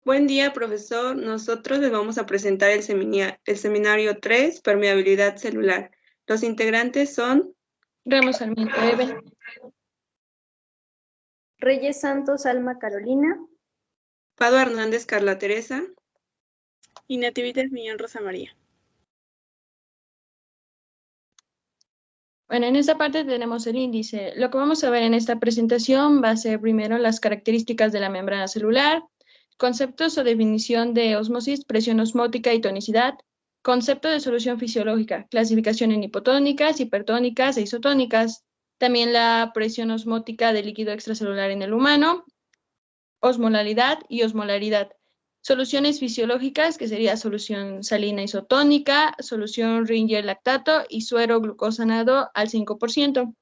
Buen día, profesor. Nosotros les vamos a presentar el seminario 3, permeabilidad celular. Los integrantes son Ramos Sarmiento Eben. Reyes Santos Alma Carolina. Padua Hernández Carla Teresa. Y Natividad Millán Rosa María. Bueno, en esta parte tenemos el índice. Lo que vamos a ver en esta presentación va a ser primero las características de la membrana celular, conceptos o definición de ósmosis, presión osmótica y tonicidad, concepto de solución fisiológica, clasificación en hipotónicas, hipertónicas e isotónicas, también la presión osmótica del líquido extracelular en el humano, osmolaridad y osmolaridad. Soluciones fisiológicas, que sería solución salina isotónica, solución Ringer lactato y suero glucosanado al 5%.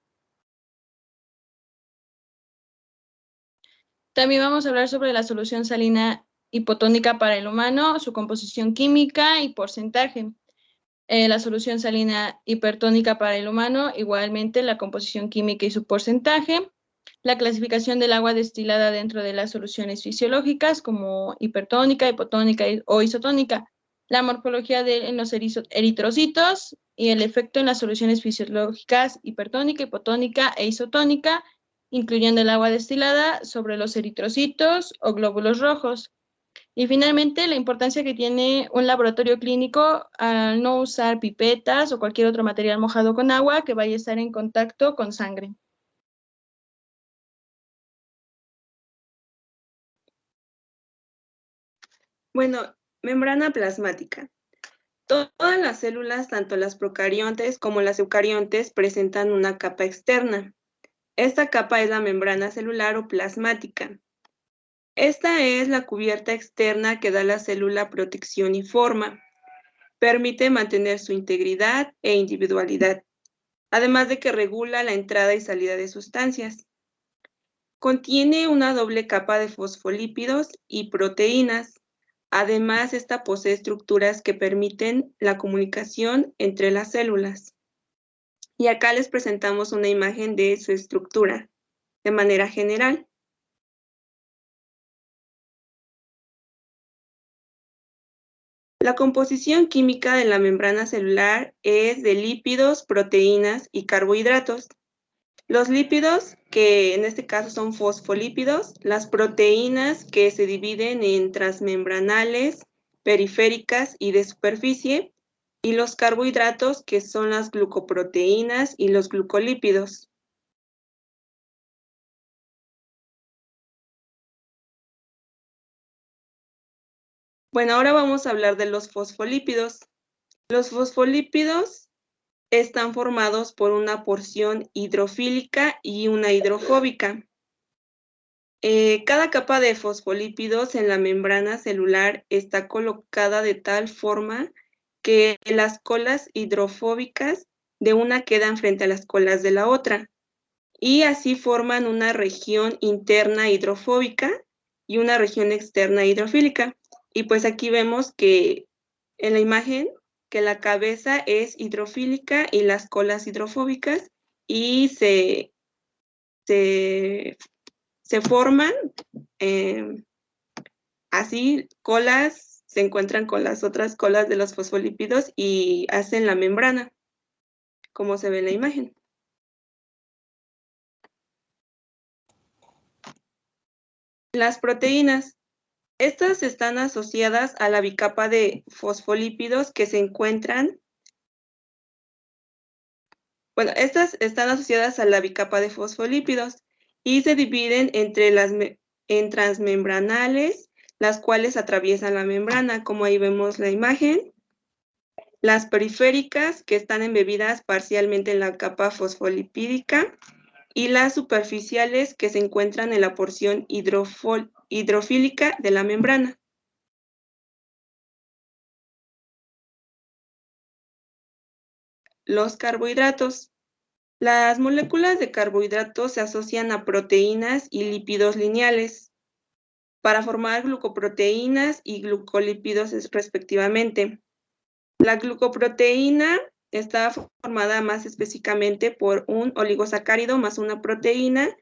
También vamos a hablar sobre la solución salina hipotónica para el humano, su composición química y porcentaje. La solución salina hipertónica para el humano, igualmente la composición química y su porcentaje. La clasificación del agua destilada dentro de las soluciones fisiológicas como hipertónica, hipotónica o isotónica, la morfología en los eritrocitos y el efecto en las soluciones fisiológicas hipertónica, hipotónica e isotónica, incluyendo el agua destilada sobre los eritrocitos o glóbulos rojos. Y finalmente, la importancia que tiene un laboratorio clínico al no usar pipetas o cualquier otro material mojado con agua que vaya a estar en contacto con sangre. Bueno, membrana plasmática. Todas las células, tanto las procariontes como las eucariontes, presentan una capa externa. Esta capa es la membrana celular o plasmática. Esta es la cubierta externa que da a la célula protección y forma. Permite mantener su integridad e individualidad, además de que regula la entrada y salida de sustancias. Contiene una doble capa de fosfolípidos y proteínas. Además, esta posee estructuras que permiten la comunicación entre las células. Y acá les presentamos una imagen de su estructura de manera general. La composición química de la membrana celular es de lípidos, proteínas y carbohidratos. Los lípidos, que en este caso son fosfolípidos, las proteínas que se dividen en transmembranales, periféricas y de superficie, y los carbohidratos, que son las glucoproteínas y los glucolípidos. Bueno, ahora vamos a hablar de los fosfolípidos. Los fosfolípidos están formados por una porción hidrofílica y una hidrofóbica. Cada capa de fosfolípidos en la membrana celular está colocada de tal forma que las colas hidrofóbicas de una quedan frente a las colas de la otra, y así forman una región interna hidrofóbica y una región externa hidrofílica. Y pues aquí vemos que en la imagen que la cabeza es hidrofílica y las colas hidrofóbicas, y se forman así, colas se encuentran con las otras colas de los fosfolípidos y hacen la membrana, como se ve en la imagen. Las proteínas. Estas están asociadas a la bicapa de fosfolípidos que se encuentran. Bueno, estas están asociadas a la bicapa de fosfolípidos y se dividen en transmembranales, las cuales atraviesan la membrana, como ahí vemos la imagen. Las periféricas, que están embebidas parcialmente en la capa fosfolipídica, y las superficiales, que se encuentran en la porción hidrofílica de la membrana. Los carbohidratos. Las moléculas de carbohidratos se asocian a proteínas y lípidos lineales para formar glucoproteínas y glucolípidos respectivamente. La glucoproteína está formada más específicamente por un oligosacárido más una proteína,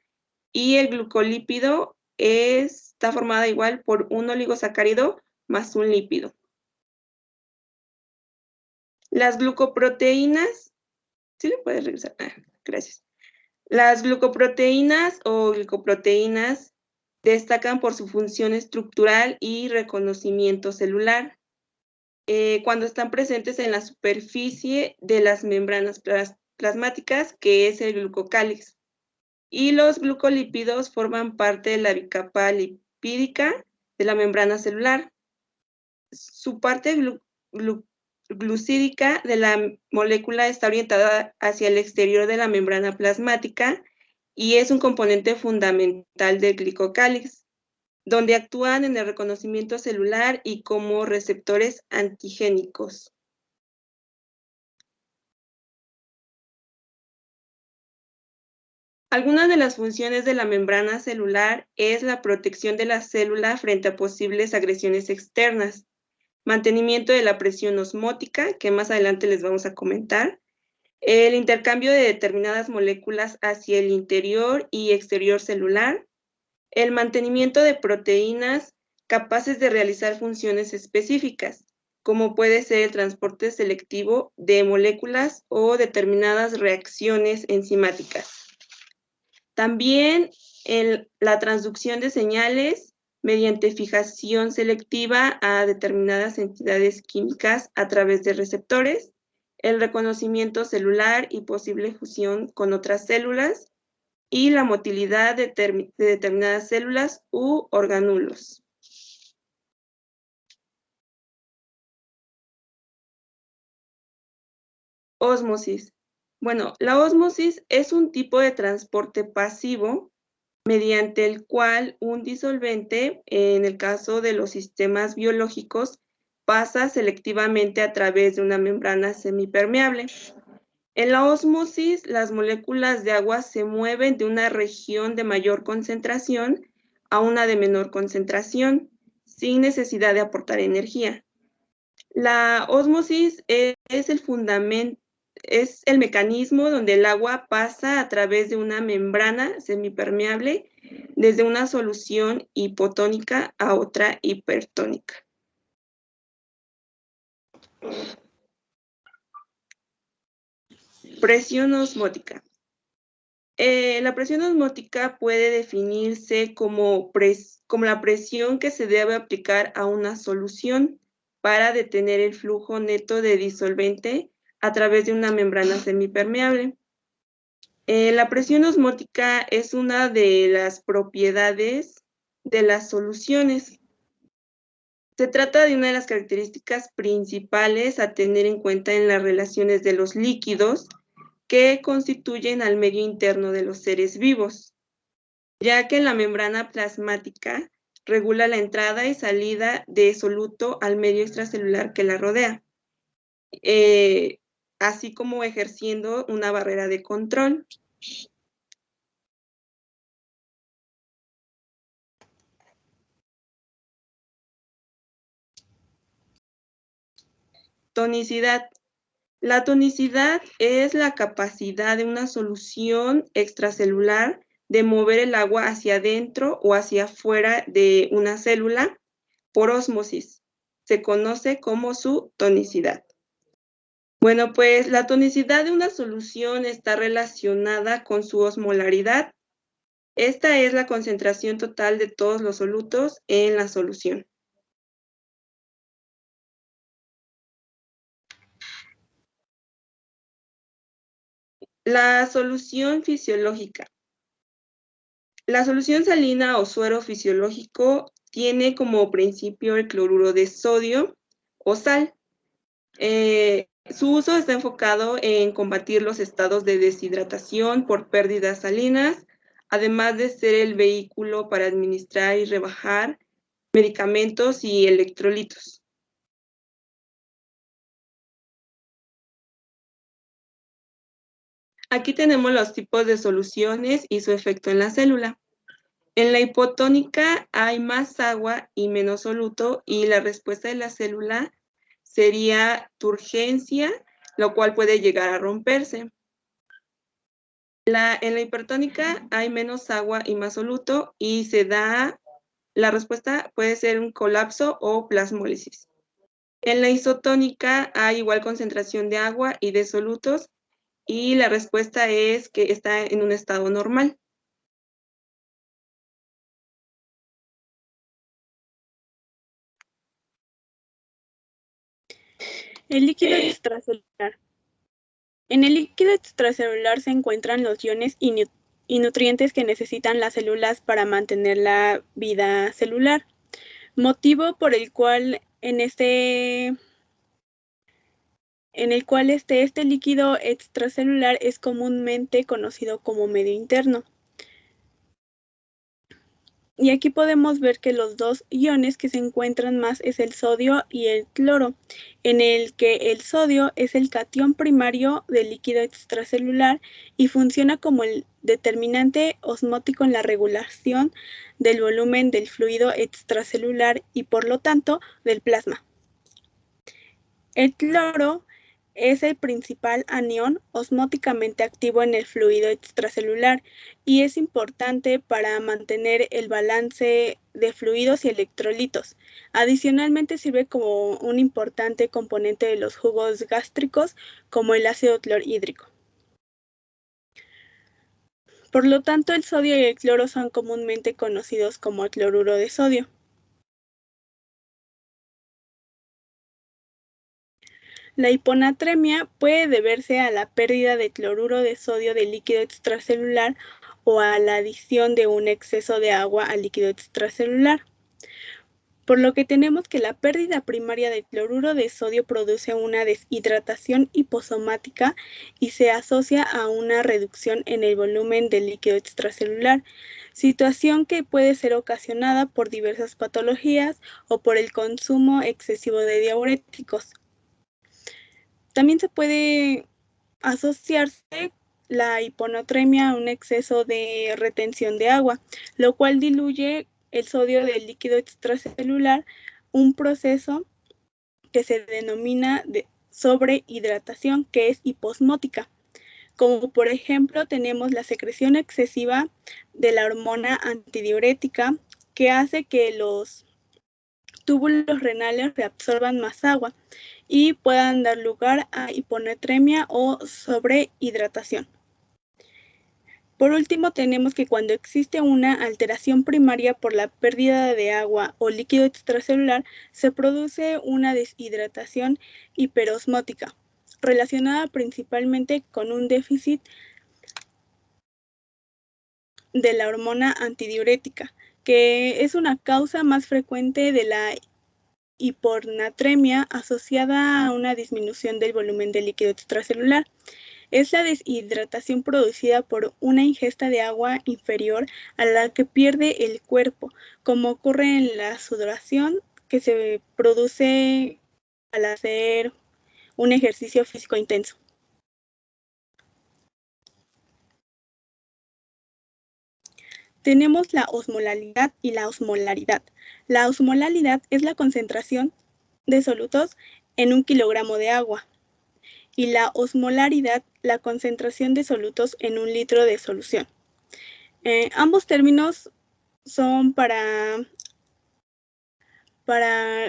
y el glucolípido es está formada igual por un oligosacárido más un lípido. Las glucoproteínas, ¿sí le puedes revisar? Gracias. Las glucoproteínas o glicoproteínas destacan por su función estructural y reconocimiento celular cuando están presentes en la superficie de las membranas plasmáticas, que es el glucocálix. Y los glucolípidos forman parte de la bicapa lipídica de la membrana celular. Su parte glucídica de la molécula está orientada hacia el exterior de la membrana plasmática y es un componente fundamental del glicocálix, donde actúan en el reconocimiento celular y como receptores antigénicos. Algunas de las funciones de la membrana celular es la protección de la célula frente a posibles agresiones externas, mantenimiento de la presión osmótica, que más adelante les vamos a comentar, el intercambio de determinadas moléculas hacia el interior y exterior celular, el mantenimiento de proteínas capaces de realizar funciones específicas, como puede ser el transporte selectivo de moléculas o determinadas reacciones enzimáticas. También la transducción de señales mediante fijación selectiva a determinadas entidades químicas a través de receptores, el reconocimiento celular y posible fusión con otras células, y la motilidad de determinadas células u orgánulos. Ósmosis. Bueno, la ósmosis es un tipo de transporte pasivo mediante el cual un disolvente, en el caso de los sistemas biológicos, pasa selectivamente a través de una membrana semipermeable. En la ósmosis, las moléculas de agua se mueven de una región de mayor concentración a una de menor concentración, sin necesidad de aportar energía. La ósmosis es el mecanismo donde el agua pasa a través de una membrana semipermeable desde una solución hipotónica a otra hipertónica. Presión osmótica. La presión osmótica puede definirse como la presión que se debe aplicar a una solución para detener el flujo neto de disolvente a través de una membrana semipermeable. La presión osmótica es una de las propiedades de las soluciones. Se trata de una de las características principales a tener en cuenta en las relaciones de los líquidos que constituyen al medio interno de los seres vivos, ya que la membrana plasmática regula la entrada y salida de soluto al medio extracelular que la rodea, así como ejerciendo una barrera de control. Tonicidad. La tonicidad es la capacidad de una solución extracelular de mover el agua hacia adentro o hacia afuera de una célula por ósmosis. Se conoce como su tonicidad. Bueno, pues la tonicidad de una solución está relacionada con su osmolaridad. Esta es la concentración total de todos los solutos en la solución. La solución fisiológica. La solución salina o suero fisiológico tiene como principio el cloruro de sodio o sal. Su uso está enfocado en combatir los estados de deshidratación por pérdidas salinas, además de ser el vehículo para administrar y rebajar medicamentos y electrolitos. Aquí tenemos los tipos de soluciones y su efecto en la célula. En la hipotónica hay más agua y menos soluto y la respuesta de la célula sería turgencia, lo cual puede llegar a romperse. En la hipertónica hay menos agua y más soluto y se da La respuesta puede ser un colapso o plasmólisis. En la isotónica hay igual concentración de agua y de solutos y la respuesta es que está en un estado normal. El líquido extracelular. En el líquido extracelular se encuentran los iones y nutrientes que necesitan las células para mantener la vida celular, motivo por el cual este líquido extracelular es comúnmente conocido como medio interno. Y aquí podemos ver que los dos iones que se encuentran más es el sodio y el cloro, en el que el sodio es el catión primario del líquido extracelular y funciona como el determinante osmótico en la regulación del volumen del fluido extracelular y por lo tanto del plasma. El cloro es el principal anión osmóticamente activo en el fluido extracelular y es importante para mantener el balance de fluidos y electrolitos. Adicionalmente sirve como un importante componente de los jugos gástricos como el ácido clorhídrico. Por lo tanto, el sodio y el cloro son comúnmente conocidos como cloruro de sodio. La hiponatremia puede deberse a la pérdida de cloruro de sodio del líquido extracelular o a la adición de un exceso de agua al líquido extracelular. Por lo que tenemos que la pérdida primaria de cloruro de sodio produce una deshidratación hiposomática y se asocia a una reducción en el volumen del líquido extracelular, situación que puede ser ocasionada por diversas patologías o por el consumo excesivo de diuréticos. También se puede asociarse la hiponatremia a un exceso de retención de agua, lo cual diluye el sodio del líquido extracelular, un proceso que se denomina de sobrehidratación, que es hiposmótica. Como por ejemplo tenemos la secreción excesiva de la hormona antidiurética, que hace que los túbulos renales reabsorban más agua y puedan dar lugar a hiponatremia o sobrehidratación. Por último, tenemos que cuando existe una alteración primaria por la pérdida de agua o líquido extracelular, se produce una deshidratación hiperosmótica, relacionada principalmente con un déficit de la hormona antidiurética, que es una causa más frecuente de la hiponatremia asociada a una disminución del volumen del líquido extracelular. Es la deshidratación producida por una ingesta de agua inferior a la que pierde el cuerpo, como ocurre en la sudoración que se produce al hacer un ejercicio físico intenso. Tenemos la osmolalidad y la osmolaridad. La osmolalidad es la concentración de solutos en 1 kilogramo de agua y la osmolaridad la concentración de solutos en 1 litro de solución. Ambos términos son para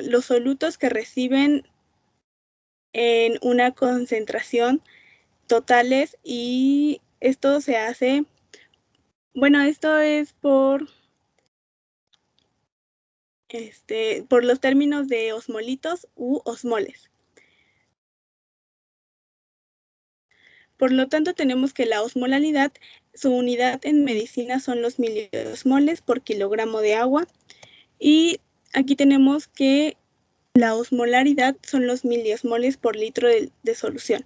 los solutos que reciben en una concentración totales y esto se hace, esto es por los términos de osmolitos u osmoles. Por lo tanto, tenemos que la osmolalidad, su unidad en medicina son los miliosmoles por kilogramo de agua. Y aquí tenemos que la osmolaridad son los miliosmoles por litro de solución.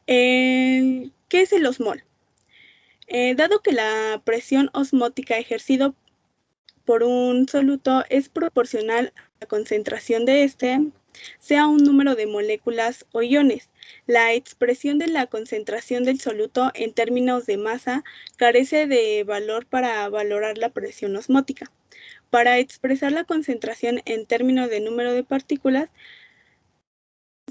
¿Qué es el osmol? Dado que la presión osmótica ejercida por un soluto es proporcional a la concentración de este, sea un número de moléculas o iones. La expresión de la concentración del soluto en términos de masa carece de valor para valorar la presión osmótica. Para expresar la concentración en términos de número de partículas,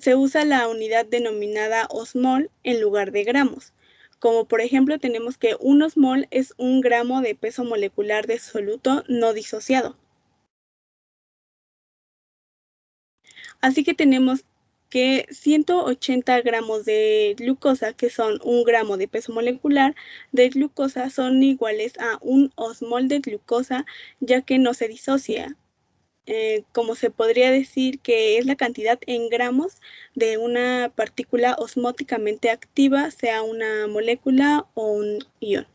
se usa la unidad denominada osmol en lugar de gramos. como por ejemplo tenemos que 1 osmol es 1 gramo de peso molecular de soluto no disociado. Así que tenemos que 180 gramos de glucosa, que son 1 gramo de peso molecular de glucosa, son iguales a 1 osmol de glucosa, ya que no se disocia. Como se podría decir que es la cantidad en gramos de una partícula osmóticamente activa, sea una molécula o un ion.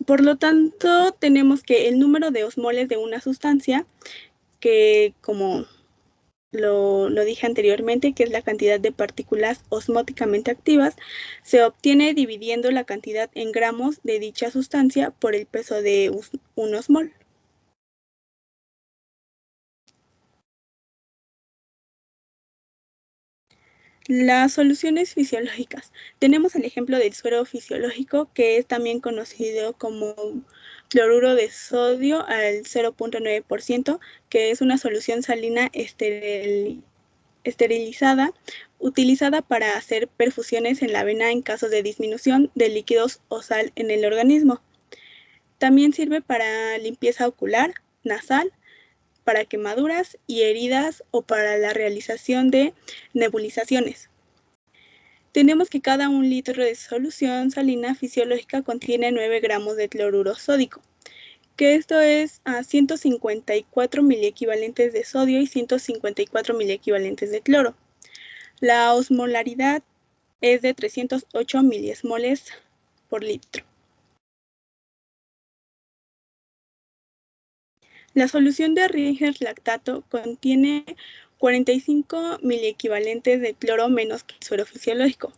Por lo tanto, tenemos que el número de osmoles de una sustancia, que como lo dije anteriormente, que es la cantidad de partículas osmóticamente activas, se obtiene dividiendo la cantidad en gramos de dicha sustancia por el peso de 1 osmol. Las soluciones fisiológicas. Tenemos el ejemplo del suero fisiológico, que es también conocido como cloruro de sodio al 0.9%, que es una solución salina esterilizada, utilizada para hacer perfusiones en la vena en caso de disminución de líquidos o sal en el organismo. También sirve para limpieza ocular, nasal, para quemaduras y heridas o para la realización de nebulizaciones. Tenemos que cada 1 litro de solución salina fisiológica contiene 9 gramos de cloruro sódico, que esto es a 154 miliequivalentes de sodio y 154 miliequivalentes de cloro. La osmolaridad es de 308 miliesmoles por litro. La solución de Ringer lactato contiene 45 miliequivalentes de cloro menos que el suero fisiológico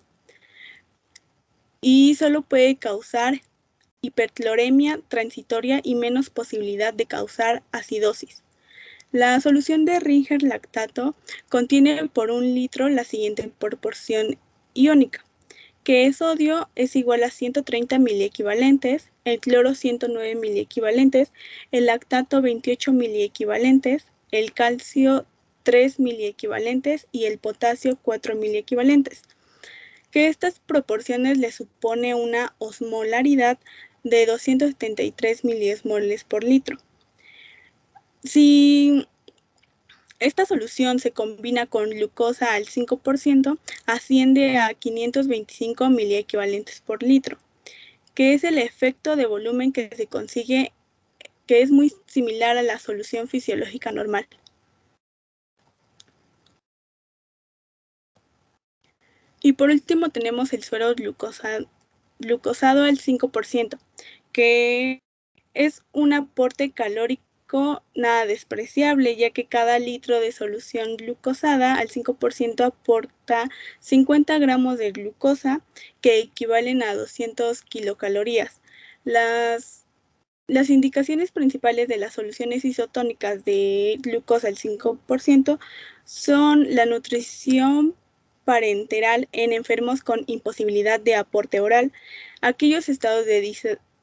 y solo puede causar hipercloremia transitoria y menos posibilidad de causar acidosis. La solución de Ringer lactato contiene por 1 litro la siguiente proporción iónica, que el sodio es igual a 130 miliequivalentes, el cloro 109 miliequivalentes, el lactato 28 miliequivalentes, el calcio 3 miliequivalentes y el potasio 4 miliequivalentes, que estas proporciones le supone una osmolaridad de 273 miliesmoles por litro. Si esta solución se combina con glucosa al 5%, asciende a 525 miliequivalentes por litro, que es el efecto de volumen que se consigue, que es muy similar a la solución fisiológica normal. Y por último tenemos el suero glucosado al 5%, que es un aporte calórico nada despreciable, ya que cada litro de solución glucosada al 5% aporta 50 gramos de glucosa, que equivalen a 200 kilocalorías. Las indicaciones principales de las soluciones isotónicas de glucosa al 5% son la nutrición parenteral en enfermos con imposibilidad de aporte oral, aquellos estados de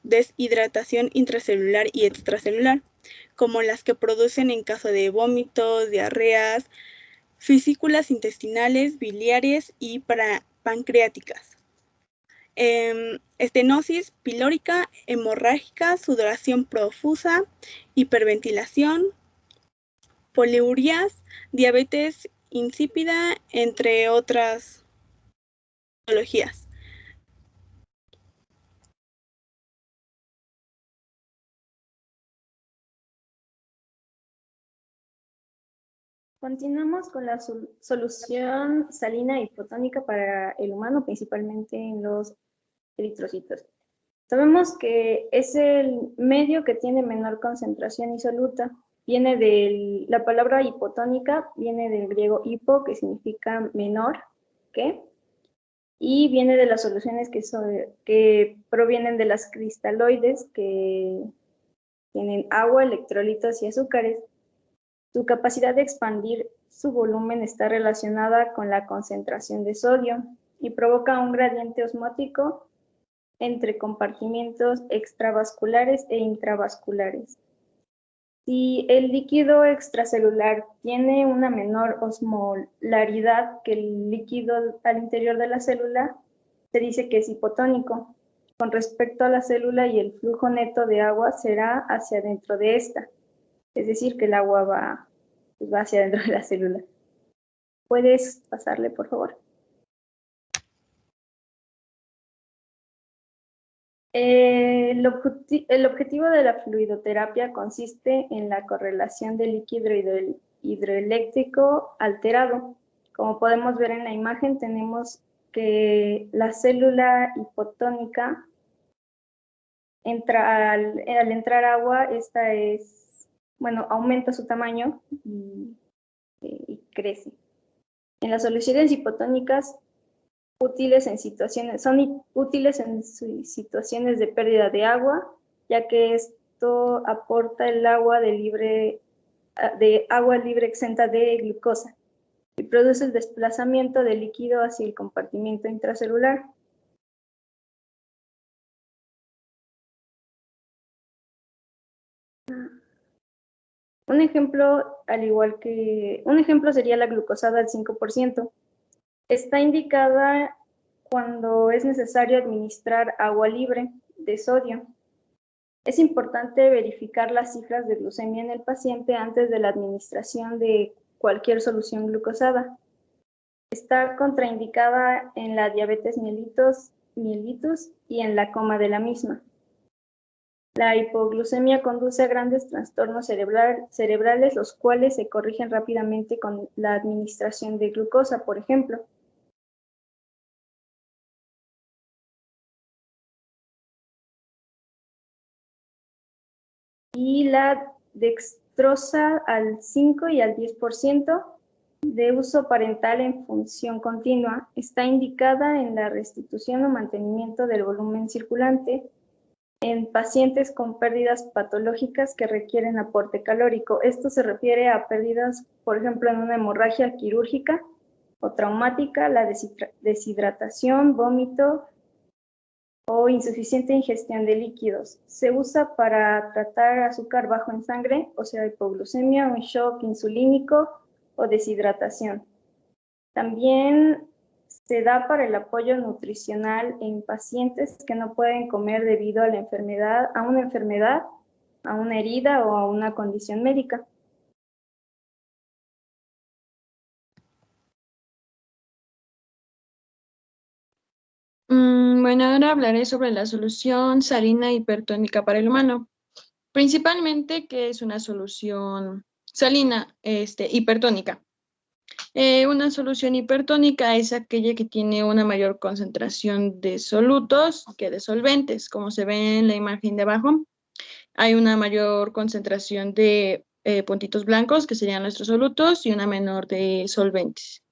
deshidratación intracelular y extracelular, como las que producen en caso de vómitos, diarreas, vesículas intestinales, biliares y pancreáticas. Estenosis pilórica, hemorrágica, sudoración profusa, hiperventilación, poliurias, diabetes insípida, entre otras patologías. Continuamos con la solución salina hipotónica para el humano, principalmente en los eritrocitos. Sabemos que es el medio que tiene menor concentración isoluta. Viene de la palabra hipotónica, viene del griego hipo, que significa menor que, y viene de las soluciones que provienen de las cristaloides, que tienen agua, electrolitos y azúcares. Su capacidad de expandir su volumen está relacionada con la concentración de sodio y provoca un gradiente osmótico entre compartimientos extravasculares e intravasculares. Si el líquido extracelular tiene una menor osmolaridad que el líquido al interior de la célula, se dice que es hipotónico. Con respecto a la célula y el flujo neto de agua será hacia adentro de esta. Es decir, que el agua va hacia adentro de la célula. ¿Puedes pasarle, por favor? El objetivo de la fluidoterapia consiste en la correlación del líquido hidroeléctrico alterado. Como podemos ver en la imagen, tenemos que la célula hipotónica al entrar agua, aumenta su tamaño y crece. En las soluciones hipotónicas son útiles en situaciones de pérdida de agua, ya que esto aporta el agua de agua libre exenta de glucosa y produce el desplazamiento del líquido hacia el compartimento intracelular. Un ejemplo sería la glucosada al 5%. Está indicada cuando es necesario administrar agua libre de sodio. Es importante verificar las cifras de glucemia en el paciente antes de la administración de cualquier solución glucosada. Está contraindicada en la diabetes mellitus y en la coma de la misma. La hipoglucemia conduce a grandes trastornos cerebrales, los cuales se corrigen rápidamente con la administración de glucosa, por ejemplo. Y la dextrosa al 5 y al 10% de uso parenteral en función continua está indicada en la restitución o mantenimiento del volumen circulante en pacientes con pérdidas patológicas que requieren aporte calórico. Esto se refiere a pérdidas, por ejemplo, en una hemorragia quirúrgica o traumática, la deshidratación, vómito o insuficiente ingestión de líquidos. Se usa para tratar azúcar bajo en sangre, o sea, hipoglucemia, un shock insulínico o deshidratación. También se da para el apoyo nutricional en pacientes que no pueden comer debido a una enfermedad, a una herida o a una condición médica. Bueno, ahora hablaré sobre la solución salina hipertónica para el humano. Principalmente, ¿qué es una solución salina hipertónica? Una solución hipertónica es aquella que tiene una mayor concentración de solutos que de solventes. Como se ve en la imagen de abajo, hay una mayor concentración de puntitos blancos, que serían nuestros solutos, y una menor de solventes.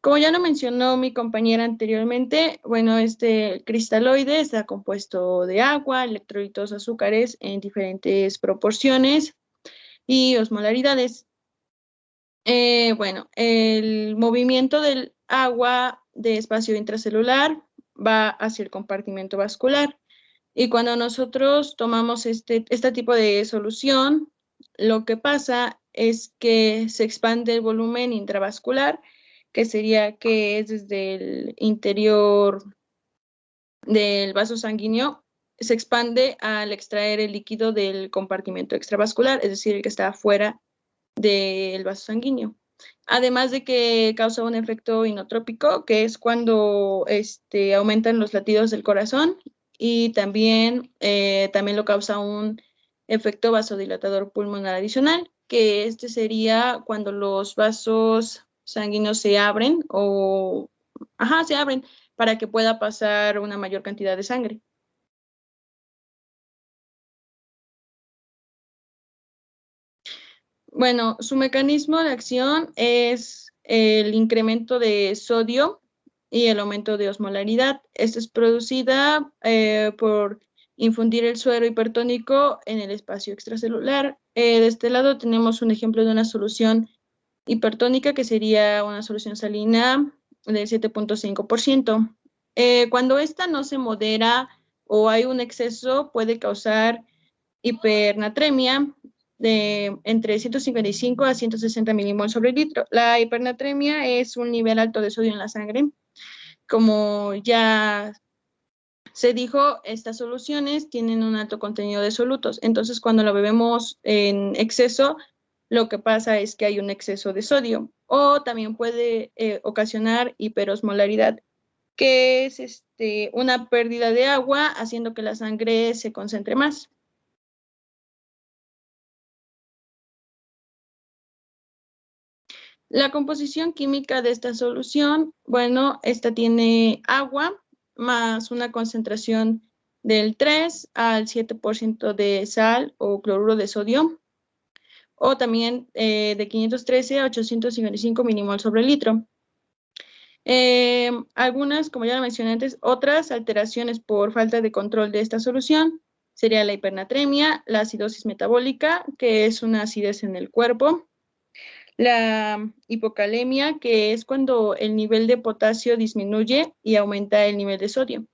Como ya lo mencionó mi compañera anteriormente, bueno, este cristaloide está compuesto de agua, electrolitos, azúcares en diferentes proporciones y osmolaridades. Bueno, el movimiento del agua de espacio intracelular va hacia el compartimento vascular. Y cuando nosotros tomamos este tipo de solución, lo que pasa es que se expande el volumen intravascular, que sería que es desde el interior del vaso sanguíneo, se expande al extraer el líquido del compartimento extravascular, es decir, el que está fuera del vaso sanguíneo. Además de que causa un efecto inotrópico, que es cuando aumentan los latidos del corazón, y también lo causa un efecto vasodilatador pulmonar adicional, que sería cuando los vasos sanguíneos se abren se abren para que pueda pasar una mayor cantidad de sangre. Bueno, su mecanismo de acción es el incremento de sodio y el aumento de osmolaridad. Esta es producida por infundir el suero hipertónico en el espacio extracelular. De este lado tenemos un ejemplo de una solución hipertónica, que sería una solución salina del 7.5%. Cuando esta no se modera o hay un exceso, puede causar hipernatremia, de entre 155 a 160 milimoles sobre litro. La hipernatremia es un nivel alto de sodio en la sangre. Como ya se dijo, estas soluciones tienen un alto contenido de solutos. Entonces, cuando lo bebemos en exceso, lo que pasa es que hay un exceso de sodio. O también puede ocasionar hiperosmolaridad, que es una pérdida de agua, haciendo que la sangre se concentre más. La composición química de esta solución, bueno, esta tiene agua más una concentración del 3 al 7% de sal o cloruro de sodio, o también de 513 a 855 milimoles sobre litro. Algunas, como ya lo mencioné antes, otras alteraciones por falta de control de esta solución sería la hipernatremia, la acidosis metabólica, que es una acidez en el cuerpo, la hipocalemia, que es cuando el nivel de potasio disminuye y aumenta el nivel de sodio.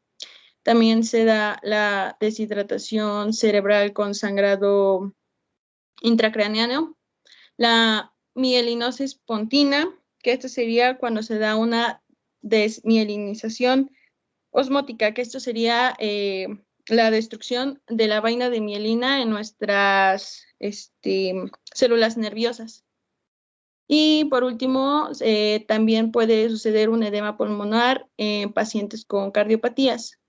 También se da la deshidratación cerebral con sangrado intracraneano, la mielinosis pontina, que esto sería cuando se da una desmielinización osmótica, que esto sería la destrucción de la vaina de mielina en nuestras células nerviosas. Y por último, también puede suceder un edema pulmonar en pacientes con cardiopatías.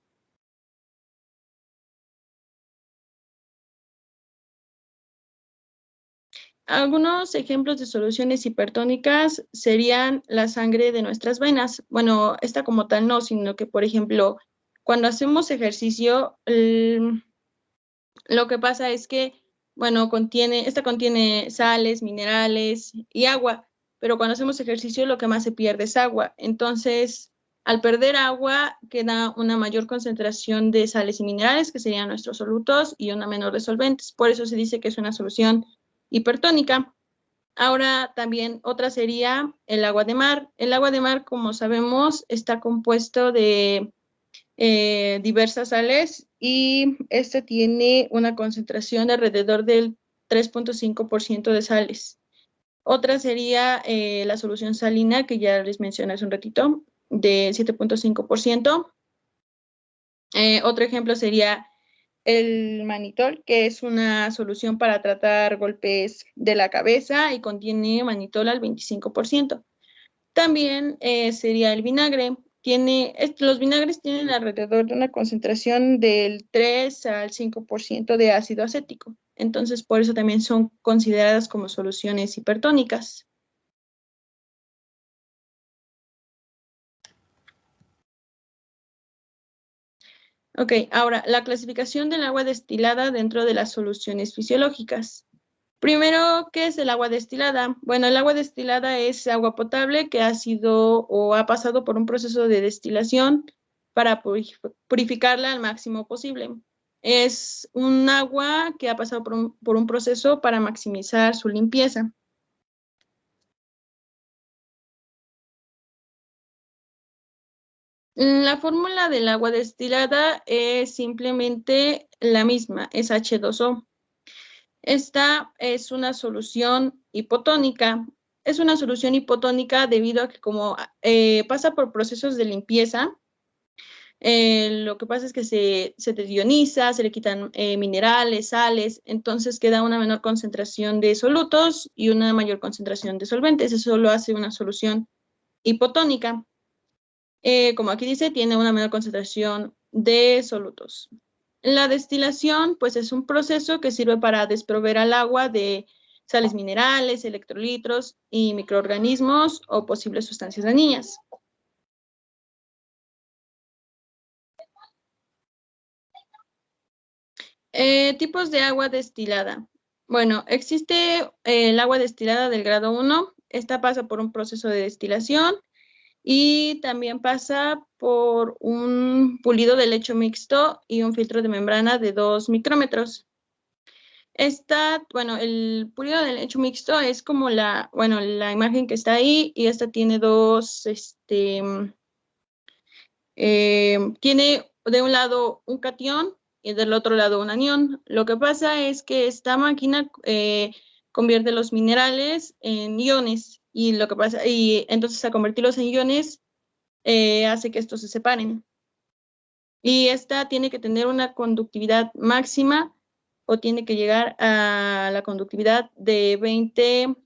Algunos ejemplos de soluciones hipertónicas serían la sangre de nuestras venas. Bueno, esta como tal no, sino que, por ejemplo, cuando hacemos ejercicio, lo que pasa es que, bueno, esta contiene sales, minerales y agua, pero cuando hacemos ejercicio lo que más se pierde es agua. Entonces, al perder agua, queda una mayor concentración de sales y minerales, que serían nuestros solutos, y una menor de solventes. Por eso se dice que es una solución hipertónica. Ahora también otra sería el agua de mar. El agua de mar, como sabemos, está compuesto de diversas sales y este tiene una concentración de alrededor del 3.5% de sales. Otra sería la solución salina, que ya les mencioné hace un ratito, de 7.5%. Otro ejemplo sería el manitol, que es una solución para tratar golpes de la cabeza y contiene manitol al 25%. También sería el vinagre. Los vinagres tienen alrededor de una concentración del 3 al 5% de ácido acético. Entonces, por eso también son consideradas como soluciones hipertónicas. Ok, ahora, la clasificación del agua destilada dentro de las soluciones fisiológicas. Primero, ¿qué es el agua destilada? Bueno, el agua destilada es agua potable que ha sido o ha pasado por un proceso de destilación para purificarla al máximo posible. Es un agua que ha pasado por un proceso para maximizar su limpieza. La fórmula del agua destilada es simplemente la misma, es H2O. Esta es una solución hipotónica. Es una solución hipotónica debido a que como pasa por procesos de limpieza, lo que pasa es que se desioniza, se le quitan minerales, sales, entonces queda una menor concentración de solutos y una mayor concentración de solventes. Eso lo hace una solución hipotónica. Como aquí dice, tiene una menor concentración de solutos. La destilación, pues, es un proceso que sirve para desprover al agua de sales minerales, electrolitos y microorganismos o posibles sustancias dañinas. Tipos de agua destilada. Bueno, existe el agua destilada del grado 1. Esta pasa por un proceso de destilación y también pasa por un pulido de lecho mixto y un filtro de membrana de 2 micrómetros. Bueno, el pulido de lecho mixto es como la imagen que está ahí, y esta tiene tiene de un lado un catión y del otro lado un anión. Lo que pasa es que esta máquina convierte los minerales en iones y entonces al convertirlos en iones hace que estos se separen. Y esta tiene que tener una conductividad máxima o tiene que llegar a la conductividad de 20,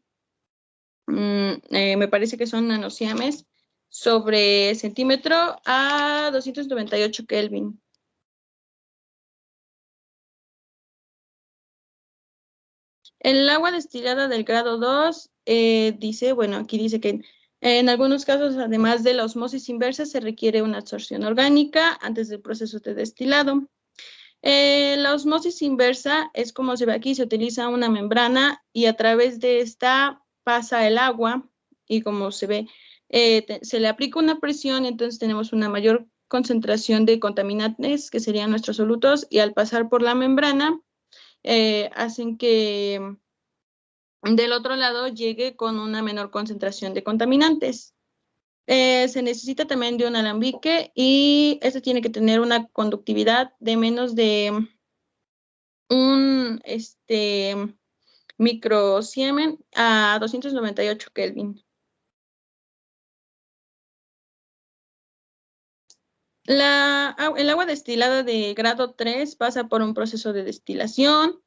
me parece que son nanosiames sobre centímetro a 298 Kelvin. El agua destilada del grado 2 dice, bueno, aquí dice que en algunos casos, además de la osmosis inversa, se requiere una absorción orgánica antes del proceso de destilado. La osmosis inversa es como se ve aquí, se utiliza una membrana y a través de esta pasa el agua y como se ve, se le aplica una presión, entonces tenemos una mayor concentración de contaminantes, que serían nuestros solutos, y al pasar por la membrana, hacen que del otro lado llegue con una menor concentración de contaminantes. Se necesita también de un alambique y este tiene que tener una conductividad de menos de un microsiemen a 298 Kelvin. El agua destilada de grado 3 pasa por un proceso de destilación,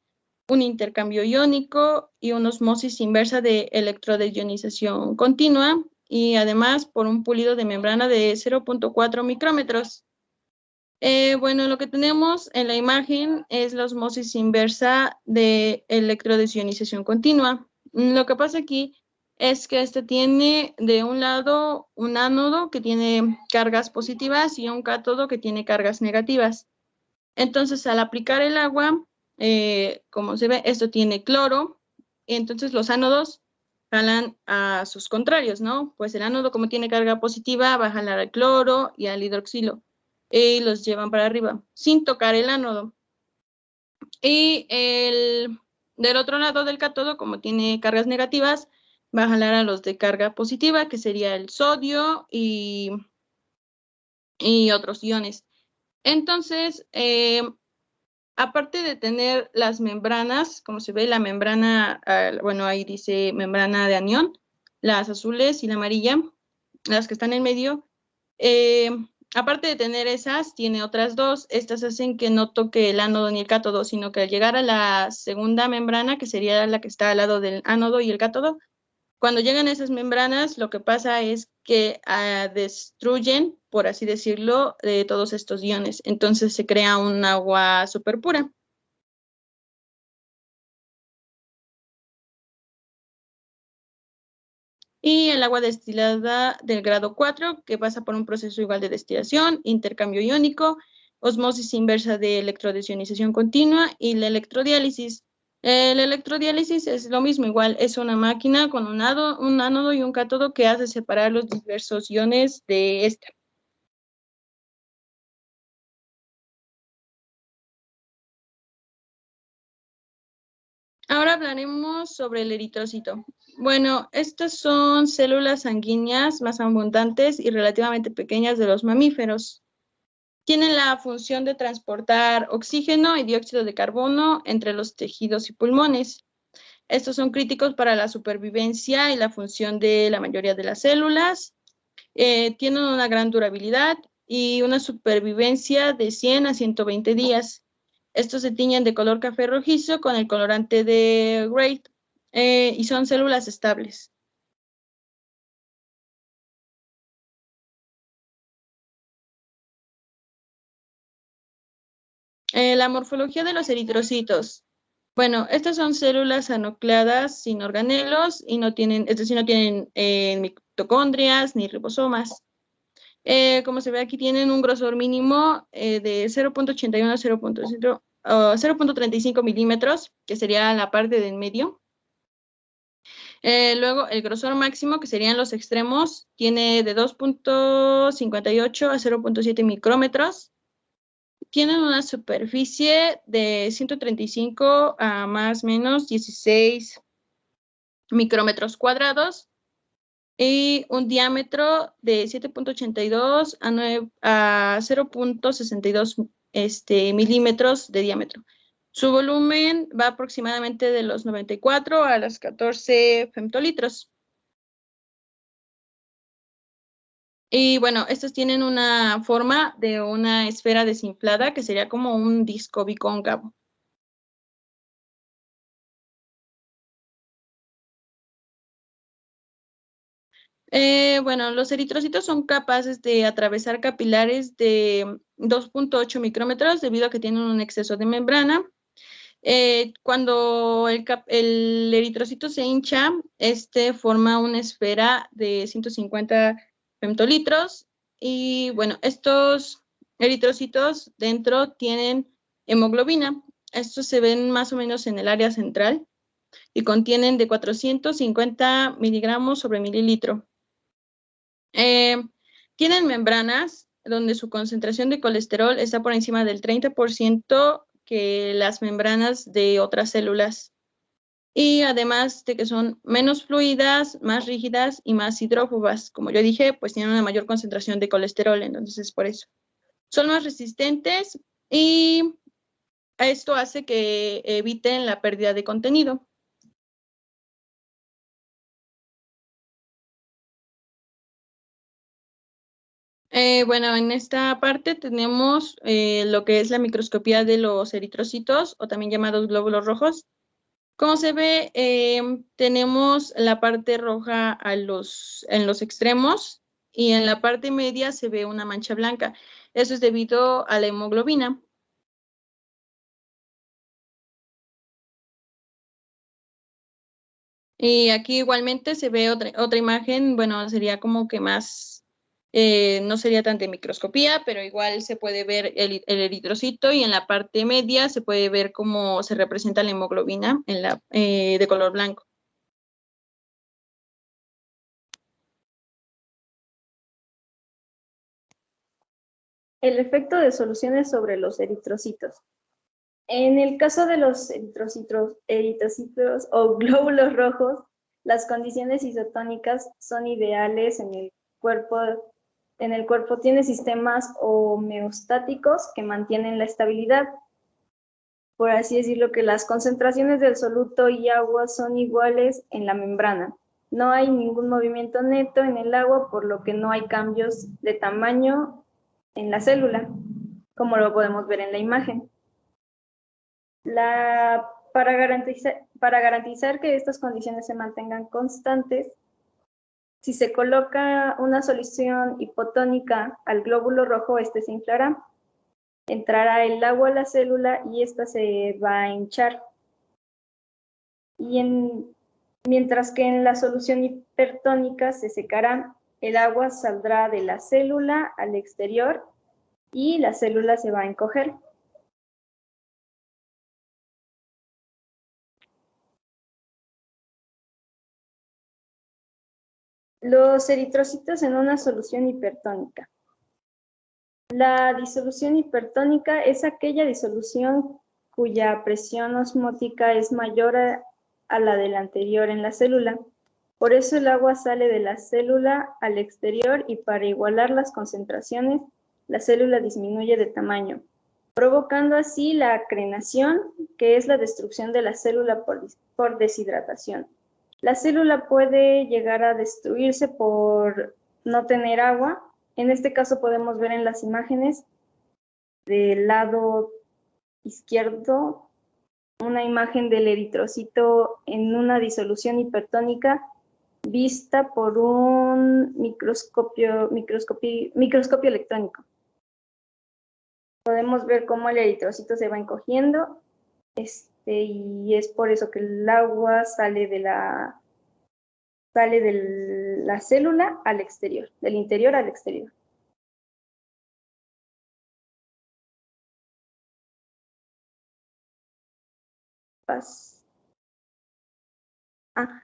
un intercambio iónico y una osmosis inversa de electrodesionización continua y además por un pulido de membrana de 0.4 micrómetros. Bueno, lo que tenemos en la imagen es la osmosis inversa de electrodesionización continua. Lo que pasa aquí es que este tiene de un lado un ánodo que tiene cargas positivas y un cátodo que tiene cargas negativas. Entonces, al aplicar el agua, como se ve, esto tiene cloro, y entonces los ánodos jalan a sus contrarios, ¿no? Pues el ánodo, como tiene carga positiva, va a jalar al cloro y al hidroxilo, y los llevan para arriba, sin tocar el ánodo. Y del otro lado del cátodo, como tiene cargas negativas, va a jalar a los de carga positiva, que sería el sodio y otros iones. Entonces, aparte de tener las membranas, como se ve la membrana, bueno, ahí dice membrana de anión, las azules y la amarilla, las que están en medio, aparte de tener esas, tiene otras dos. Estas hacen que no toque el ánodo ni el cátodo, sino que al llegar a la segunda membrana, que sería la que está al lado del ánodo y el cátodo, cuando llegan esas membranas, lo que pasa es que destruyen, por así decirlo, todos estos iones. Entonces se crea un agua súper pura. Y el agua destilada del grado 4, que pasa por un proceso igual de destilación, intercambio iónico, osmosis inversa de electrodesionización continua y la electrodiálisis. La electrodiálisis es lo mismo, igual es una máquina con un ánodo y un cátodo que hace separar los diversos iones de esta. Ahora hablaremos sobre el eritrocito. Bueno, estas son células sanguíneas más abundantes y relativamente pequeñas de los mamíferos. Tienen la función de transportar oxígeno y dióxido de carbono entre los tejidos y pulmones. Estos son críticos para la supervivencia y la función de la mayoría de las células. Tienen una gran durabilidad y una supervivencia de 100 a 120 días. Estos se tiñen de color café rojizo con el colorante de Gray y son células estables. La morfología de los eritrocitos. Bueno, estas son células anucleadas sin organelos y no tienen, es decir, no tienen mitocondrias ni ribosomas. Como se ve aquí, tienen un grosor mínimo de 0.81 a 0.35 milímetros, que sería la parte del medio. Luego, el grosor máximo, que serían los extremos, tiene de 2.58 a 0.7 micrómetros. Tienen una superficie de 135 a más o menos 16 micrómetros cuadrados y un diámetro de 7.82 a 0.62 milímetros de diámetro. Su volumen va aproximadamente de los 94 a los 14 femtolitros. Y bueno, estos tienen una forma de una esfera desinflada que sería como un disco bicóncavo. Bueno, los eritrocitos son capaces de atravesar capilares de 2.8 micrómetros debido a que tienen un exceso de membrana. Cuando el eritrocito se hincha, forma una esfera de 150 femtolitros y bueno, estos eritrocitos dentro tienen hemoglobina. Estos se ven más o menos en el área central y contienen de 450 miligramos sobre mililitro. Tienen membranas donde su concentración de colesterol está por encima del 30% que las membranas de otras células. Y además de que son menos fluidas, más rígidas y más hidrófobas. Como yo dije, pues tienen una mayor concentración de colesterol, entonces es por eso. Son más resistentes y esto hace que eviten la pérdida de contenido. Bueno, en esta parte tenemos lo que es la microscopía de los eritrocitos o también llamados glóbulos rojos. Como se ve, tenemos la parte roja en los extremos y en la parte media se ve una mancha blanca. Eso es debido a la hemoglobina. Y aquí igualmente se ve otra imagen, bueno, sería como que más, no sería tan de microscopía, pero igual se puede ver el eritrocito y en la parte media se puede ver cómo se representa la hemoglobina de color blanco. El efecto de soluciones sobre los eritrocitos. En el caso de los eritrocitos o glóbulos rojos, las condiciones isotónicas son ideales en el cuerpo. En el cuerpo tiene sistemas homeostáticos que mantienen la estabilidad. Por así decirlo, que las concentraciones del soluto y agua son iguales en la membrana. No hay ningún movimiento neto en el agua, por lo que no hay cambios de tamaño en la célula, como lo podemos ver en la imagen. Para garantizar que estas condiciones se mantengan constantes, si se coloca una solución hipotónica al glóbulo rojo, este se inflará. Entrará el agua a la célula y esta se va a hinchar. Mientras que en la solución hipertónica se secará, el agua saldrá de la célula al exterior y la célula se va a encoger. Los eritrocitos en una solución hipertónica. La disolución hipertónica es aquella disolución cuya presión osmótica es mayor a la de la anterior en la célula. Por eso el agua sale de la célula al exterior y para igualar las concentraciones, la célula disminuye de tamaño, provocando así la acrenación, que es la destrucción de la célula por deshidratación. La célula puede llegar a destruirse por no tener agua. En este caso podemos ver en las imágenes del lado izquierdo una imagen del eritrocito en una disolución hipertónica vista por un microscopio electrónico. Podemos ver cómo el eritrocito se va encogiendo y es por eso que el agua sale de la célula al exterior, del interior al exterior.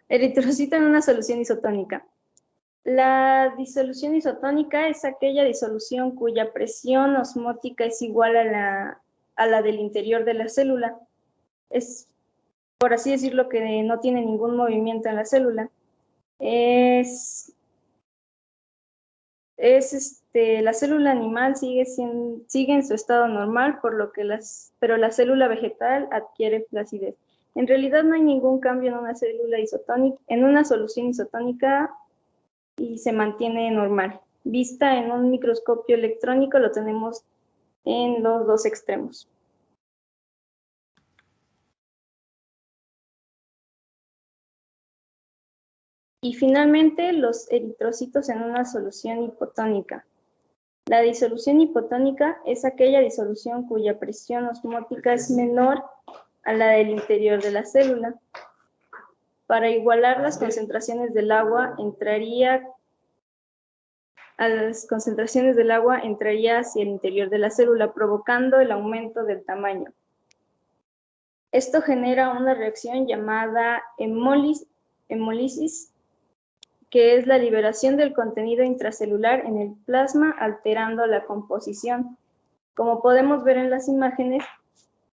Eritrocito en una solución isotónica. La disolución isotónica es aquella disolución cuya presión osmótica es igual a la del interior de la célula. Es, por así decirlo, que no tiene ningún movimiento en la célula. la célula animal sigue en su estado normal, pero la célula vegetal adquiere flacidez. En realidad no hay ningún cambio en una célula isotónica, en una solución isotónica, y se mantiene normal. Vista en un microscopio electrónico lo tenemos en los dos extremos. Y finalmente, los eritrocitos en una solución hipotónica. La disolución hipotónica es aquella disolución cuya presión osmótica es menor a la del interior de la célula. Para igualar las concentraciones del agua, entraría hacia el interior de la célula, provocando el aumento del tamaño. Esto genera una reacción llamada hemólisis, que es la liberación del contenido intracelular en el plasma, alterando la composición. Como podemos ver en las imágenes,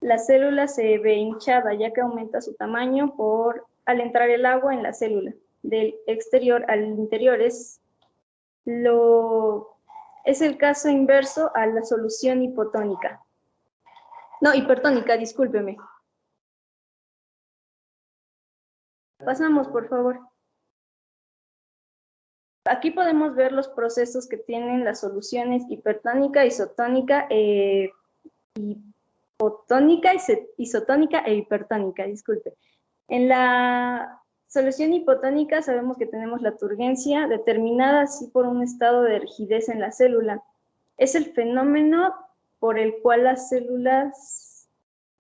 la célula se ve hinchada, ya que aumenta su tamaño al entrar el agua en la célula. Del exterior al interior es el caso inverso a la solución hipotónica. No, hipertónica, discúlpeme. Pasamos, por favor. Aquí podemos ver los procesos que tienen las soluciones hipertónica, isotónica, isotónica e hipertónica, disculpe. En la solución hipotónica sabemos que tenemos la turgencia determinada así por un estado de rigidez en la célula. Es el fenómeno por el cual las células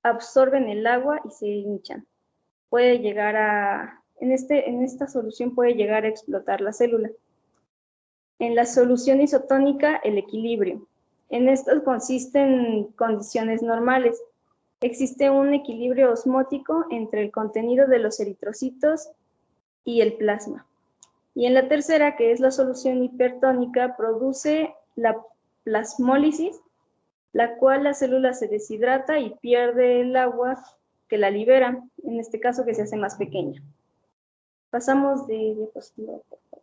absorben el agua y se hinchan. En esta solución puede llegar a explotar la célula. En la solución isotónica, el equilibrio. En esto consisten condiciones normales. Existe un equilibrio osmótico entre el contenido de los eritrocitos y el plasma. Y en la tercera, que es la solución hipertónica, produce la plasmólisis, la cual la célula se deshidrata y pierde el agua que la libera, en este caso que se hace más pequeña. Pasamos de diapositiva, por favor.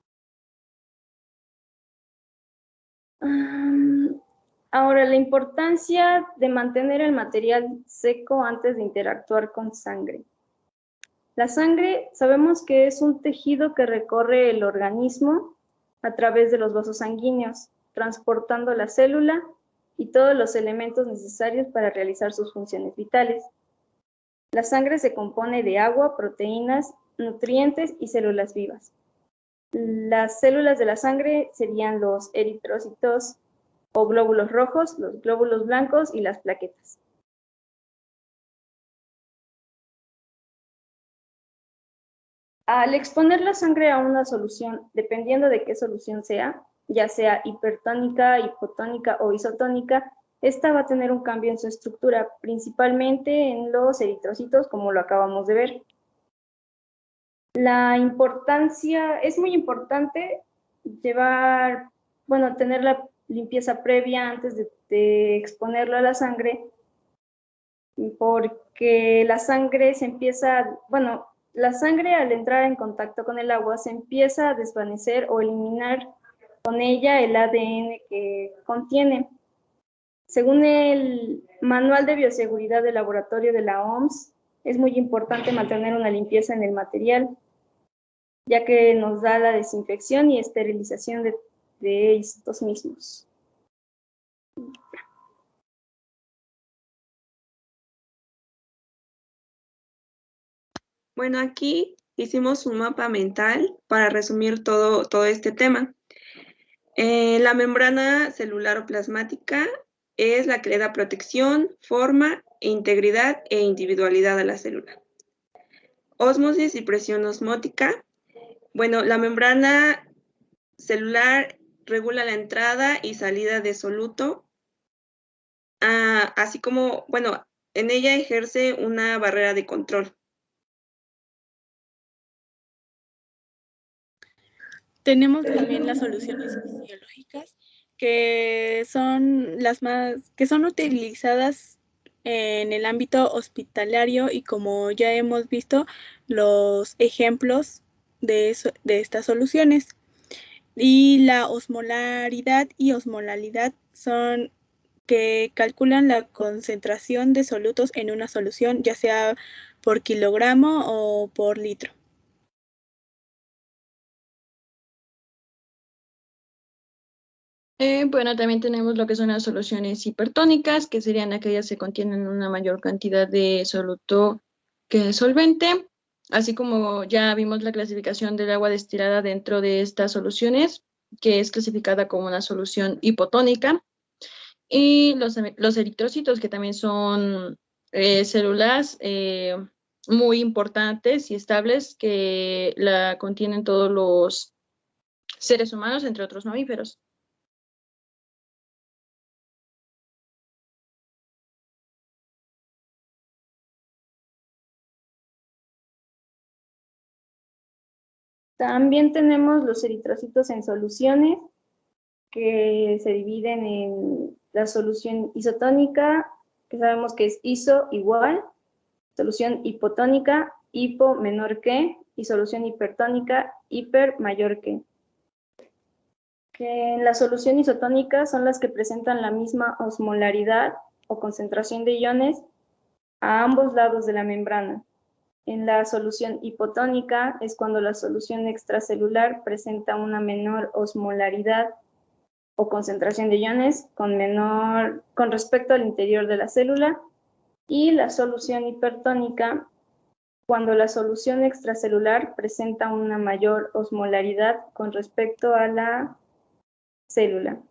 Ahora, la importancia de mantener el material seco antes de interactuar con sangre. La sangre sabemos que es un tejido que recorre el organismo a través de los vasos sanguíneos, transportando la célula y todos los elementos necesarios para realizar sus funciones vitales. La sangre se compone de agua, proteínas, nutrientes y células vivas. Las células de la sangre serían los eritrocitos o glóbulos rojos, los glóbulos blancos y las plaquetas. Al exponer la sangre a una solución, dependiendo de qué solución sea, ya sea hipertónica, hipotónica o isotónica, esta va a tener un cambio en su estructura, principalmente en los eritrocitos, como lo acabamos de ver. Es muy importante tener la limpieza previa antes de exponerlo a la sangre, porque la sangre la sangre al entrar en contacto con el agua se empieza a desvanecer o eliminar con ella el ADN que contiene. Según el Manual de Bioseguridad del Laboratorio de la OMS, es muy importante mantener una limpieza en el material, ya que nos da la desinfección y esterilización de estos mismos. Bueno, aquí hicimos un mapa mental para resumir todo este tema. La membrana celular o plasmática es la que le da protección, forma, integridad e individualidad a la célula. Ósmosis y presión osmótica. Bueno, la membrana celular regula la entrada y salida de soluto, así como, en ella ejerce una barrera de control. Tenemos también las soluciones fisiológicas, que son utilizadas en el ámbito hospitalario, y como ya hemos visto los ejemplos de estas soluciones. Y la osmolaridad y osmolalidad son que calculan la concentración de solutos en una solución, ya sea por kilogramo o por litro. Bueno, también tenemos lo que son las soluciones hipertónicas, que serían aquellas que contienen una mayor cantidad de soluto que solvente, así como ya vimos la clasificación del agua destilada dentro de estas soluciones, que es clasificada como una solución hipotónica, y los eritrocitos, que también son células muy importantes y estables que la contienen todos los seres humanos, entre otros mamíferos. También tenemos los eritrocitos en soluciones, que se dividen en la solución isotónica, que sabemos que es iso igual, solución hipotónica, hipo menor que, y solución hipertónica, hiper mayor que. Que en la solución isotónica son las que presentan la misma osmolaridad o concentración de iones a ambos lados de la membrana. En la solución hipotónica es cuando la solución extracelular presenta una menor osmolaridad o concentración de iones con respecto al interior de la célula, y la solución hipertónica cuando la solución extracelular presenta una mayor osmolaridad con respecto a la célula.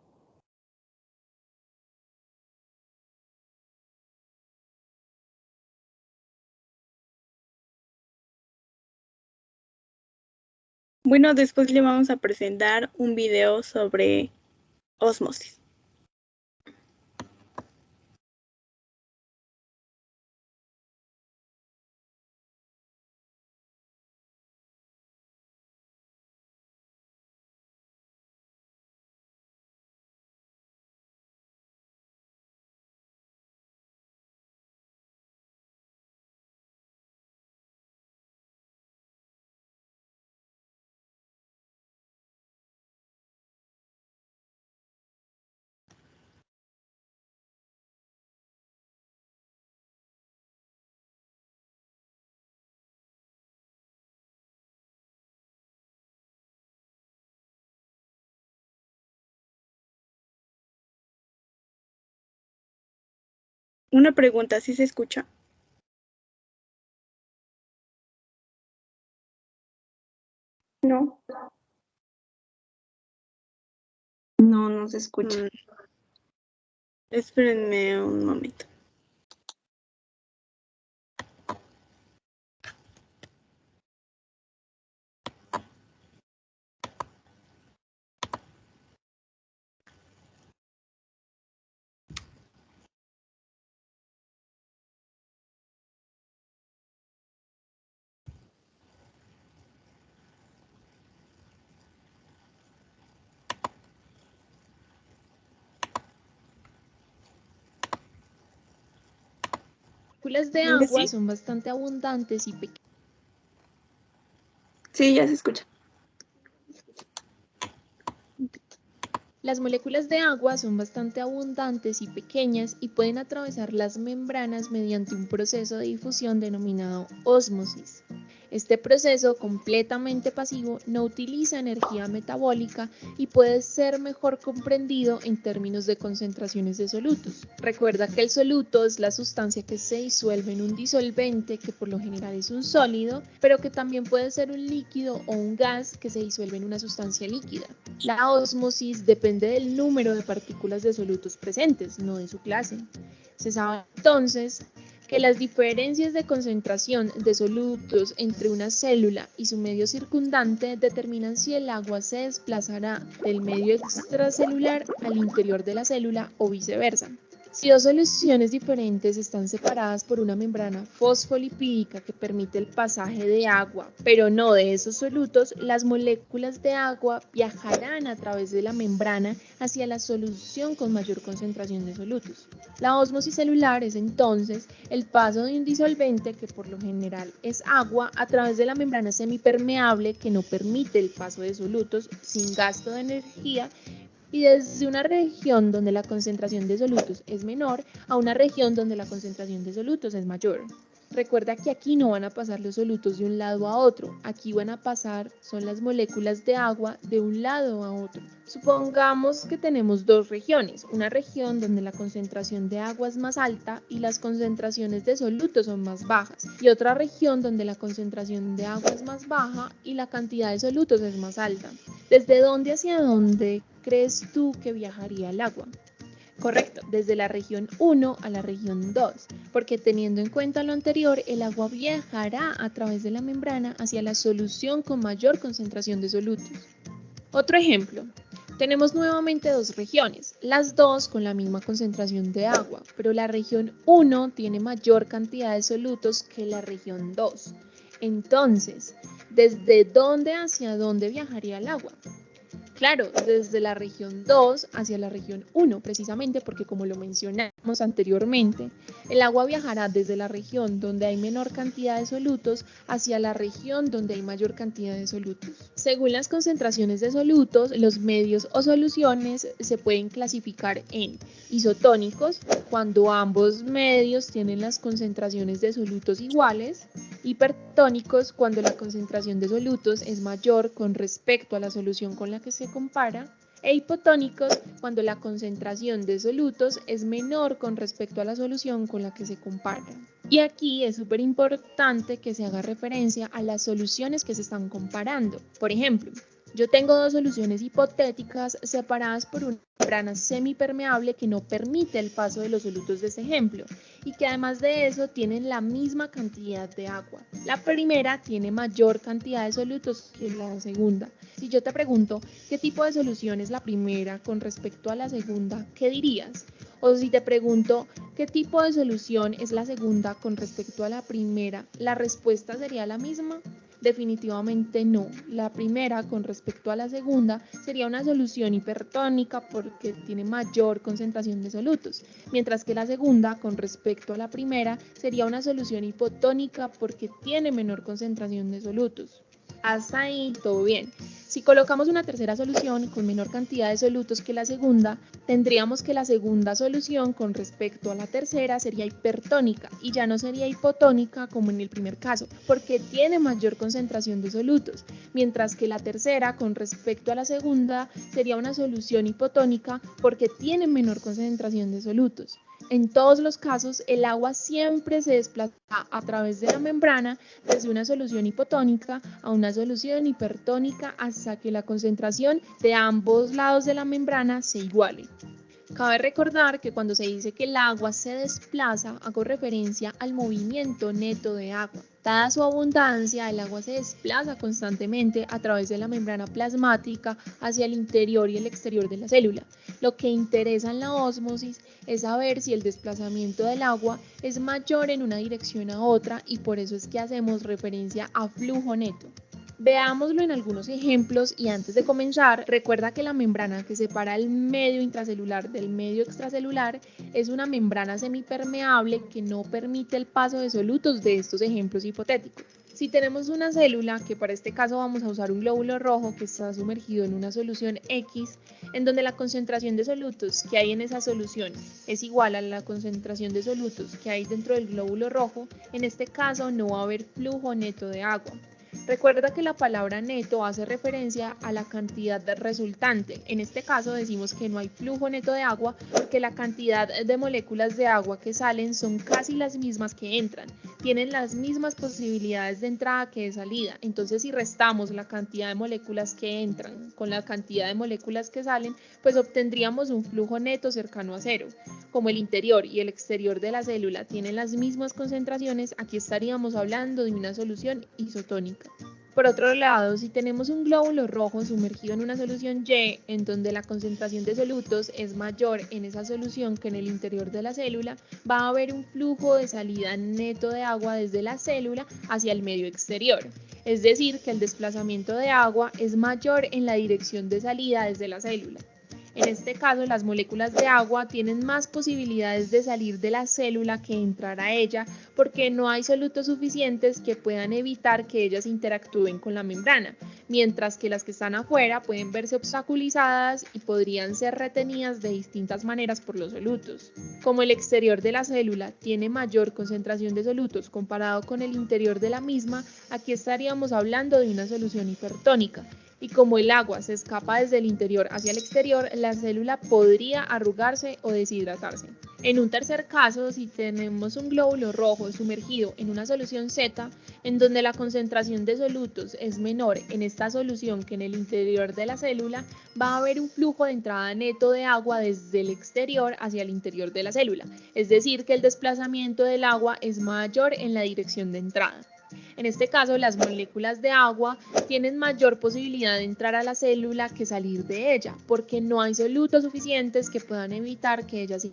Bueno, después le vamos a presentar un video sobre ósmosis. Una pregunta, ¿sí se escucha? No. No, no se escucha. Espérenme un momento. Moléculas de agua son bastante abundantes y pequeñas. Sí, ya se escucha. Las moléculas de agua son bastante abundantes y pequeñas y pueden atravesar las membranas mediante un proceso de difusión denominado ósmosis. Este proceso, completamente pasivo, no utiliza energía metabólica y puede ser mejor comprendido en términos de concentraciones de solutos. Recuerda que el soluto es la sustancia que se disuelve en un disolvente, que por lo general es un sólido, pero que también puede ser un líquido o un gas que se disuelve en una sustancia líquida. La ósmosis depende del número de partículas de solutos presentes, no de su clase. Se sabe entonces que las diferencias de concentración de solutos entre una célula y su medio circundante determinan si el agua se desplazará del medio extracelular al interior de la célula o viceversa. Si dos soluciones diferentes están separadas por una membrana fosfolipídica que permite el pasaje de agua, pero no de esos solutos, las moléculas de agua viajarán a través de la membrana hacia la solución con mayor concentración de solutos. La ósmosis celular es entonces el paso de un disolvente, que por lo general es agua, a través de la membrana semipermeable que no permite el paso de solutos sin gasto de energía, y desde una región donde la concentración de solutos es menor a una región donde la concentración de solutos es mayor. Recuerda que aquí no van a pasar los solutos de un lado a otro, aquí van a pasar son las moléculas de agua de un lado a otro. Supongamos que tenemos dos regiones, una región donde la concentración de agua es más alta y las concentraciones de solutos son más bajas, y otra región donde la concentración de agua es más baja y la cantidad de solutos es más alta. ¿Desde dónde hacia dónde crees tú que viajaría el agua? Correcto, desde la región 1 a la región 2, porque teniendo en cuenta lo anterior, el agua viajará a través de la membrana hacia la solución con mayor concentración de solutos. Otro ejemplo, tenemos nuevamente dos regiones, las dos con la misma concentración de agua, pero la región 1 tiene mayor cantidad de solutos que la región 2. Entonces, ¿desde dónde hacia dónde viajaría el agua? Claro, desde la región 2 hacia la región 1, precisamente porque como lo mencionamos anteriormente, el agua viajará desde la región donde hay menor cantidad de solutos hacia la región donde hay mayor cantidad de solutos. Según las concentraciones de solutos, los medios o soluciones se pueden clasificar en isotónicos, cuando ambos medios tienen las concentraciones de solutos iguales, hipertónicos, cuando la concentración de solutos es mayor con respecto a la solución con la que se compara, e hipotónicos, cuando la concentración de solutos es menor con respecto a la solución con la que se compara. Y aquí es súper importante que se haga referencia a las soluciones que se están comparando. Por ejemplo, yo tengo dos soluciones hipotéticas separadas por una membrana semipermeable que no permite el paso de los solutos de ese ejemplo y que además de eso tienen la misma cantidad de agua. La primera tiene mayor cantidad de solutos que la segunda. Si yo te pregunto qué tipo de solución es la primera con respecto a la segunda, ¿qué dirías? O si te pregunto qué tipo de solución es la segunda con respecto a la primera, ¿la respuesta sería la misma? Definitivamente no. La primera con respecto a la segunda sería una solución hipertónica porque tiene mayor concentración de solutos, mientras que la segunda con respecto a la primera sería una solución hipotónica porque tiene menor concentración de solutos. Hasta ahí todo bien. Si colocamos una tercera solución con menor cantidad de solutos que la segunda, tendríamos que la segunda solución con respecto a la tercera sería hipertónica y ya no sería hipotónica como en el primer caso, porque tiene mayor concentración de solutos, mientras que la tercera con respecto a la segunda sería una solución hipotónica porque tiene menor concentración de solutos. En todos los casos, el agua siempre se desplaza a través de la membrana desde una solución hipotónica a una solución hipertónica hasta que la concentración de ambos lados de la membrana se iguale. Cabe recordar que cuando se dice que el agua se desplaza, hago referencia al movimiento neto de agua. Dada su abundancia, el agua se desplaza constantemente a través de la membrana plasmática hacia el interior y el exterior de la célula. Lo que interesa en la ósmosis es saber si el desplazamiento del agua es mayor en una dirección a otra y por eso es que hacemos referencia a flujo neto. Veámoslo en algunos ejemplos y antes de comenzar, recuerda que la membrana que separa el medio intracelular del medio extracelular es una membrana semipermeable que no permite el paso de solutos de estos ejemplos hipotéticos. Si tenemos una célula, que para este caso vamos a usar un glóbulo rojo que está sumergido en una solución X, en donde la concentración de solutos que hay en esa solución es igual a la concentración de solutos que hay dentro del glóbulo rojo, en este caso no va a haber flujo neto de agua. Recuerda que la palabra neto hace referencia a la cantidad resultante. En este caso decimos que no hay flujo neto de agua porque la cantidad de moléculas de agua que salen son casi las mismas que entran. Tienen las mismas posibilidades de entrada que de salida. Entonces, si restamos la cantidad de moléculas que entran con la cantidad de moléculas que salen, pues obtendríamos un flujo neto cercano a cero. Como el interior y el exterior de la célula tienen las mismas concentraciones, aquí estaríamos hablando de una solución isotónica. Por otro lado, si tenemos un glóbulo rojo sumergido en una solución Y, en donde la concentración de solutos es mayor en esa solución que en el interior de la célula, va a haber un flujo de salida neto de agua desde la célula hacia el medio exterior. Es decir, que el desplazamiento de agua es mayor en la dirección de salida desde la célula. En este caso, las moléculas de agua tienen más posibilidades de salir de la célula que entrar a ella porque no hay solutos suficientes que puedan evitar que ellas interactúen con la membrana, mientras que las que están afuera pueden verse obstaculizadas y podrían ser retenidas de distintas maneras por los solutos. Como el exterior de la célula tiene mayor concentración de solutos comparado con el interior de la misma, aquí estaríamos hablando de una solución hipertónica. Y como el agua se escapa desde el interior hacia el exterior, la célula podría arrugarse o deshidratarse. En un tercer caso, si tenemos un glóbulo rojo sumergido en una solución Z, en donde la concentración de solutos es menor en esta solución que en el interior de la célula, va a haber un flujo de entrada neto de agua desde el exterior hacia el interior de la célula, es decir, que el desplazamiento del agua es mayor en la dirección de entrada. En este caso, las moléculas de agua tienen mayor posibilidad de entrar a la célula que salir de ella, porque no hay solutos suficientes que puedan evitar que ellas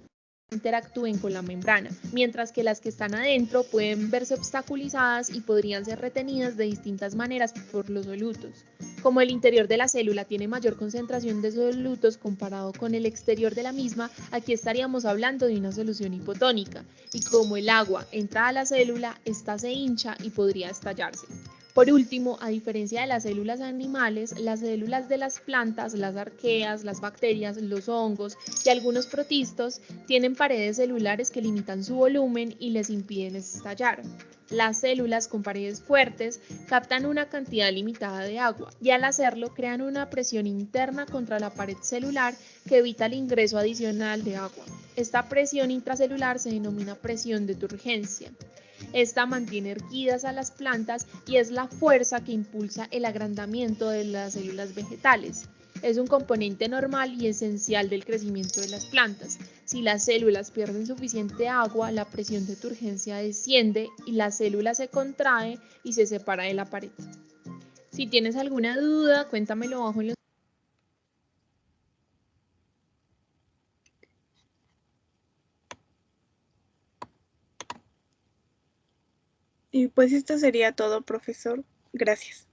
interactúen con la membrana, mientras que las que están adentro pueden verse obstaculizadas y podrían ser retenidas de distintas maneras por los solutos. Como el interior de la célula tiene mayor concentración de solutos comparado con el exterior de la misma, aquí estaríamos hablando de una solución hipotónica, y como el agua entra a la célula, ésta se hincha y podría estallarse. Por último, a diferencia de las células animales, las células de las plantas, las arqueas, las bacterias, los hongos y algunos protistos tienen paredes celulares que limitan su volumen y les impiden estallar. Las células con paredes fuertes captan una cantidad limitada de agua y al hacerlo crean una presión interna contra la pared celular que evita el ingreso adicional de agua. Esta presión intracelular se denomina presión de turgencia. Esta mantiene erguidas a las plantas y es la fuerza que impulsa el agrandamiento de las células vegetales. Es un componente normal y esencial del crecimiento de las plantas. Si las células pierden suficiente agua, la presión de turgencia desciende y la célula se contrae y se separa de la pared. Si tienes alguna duda, cuéntamelo abajo en los... Y pues esto sería todo, profesor. Gracias.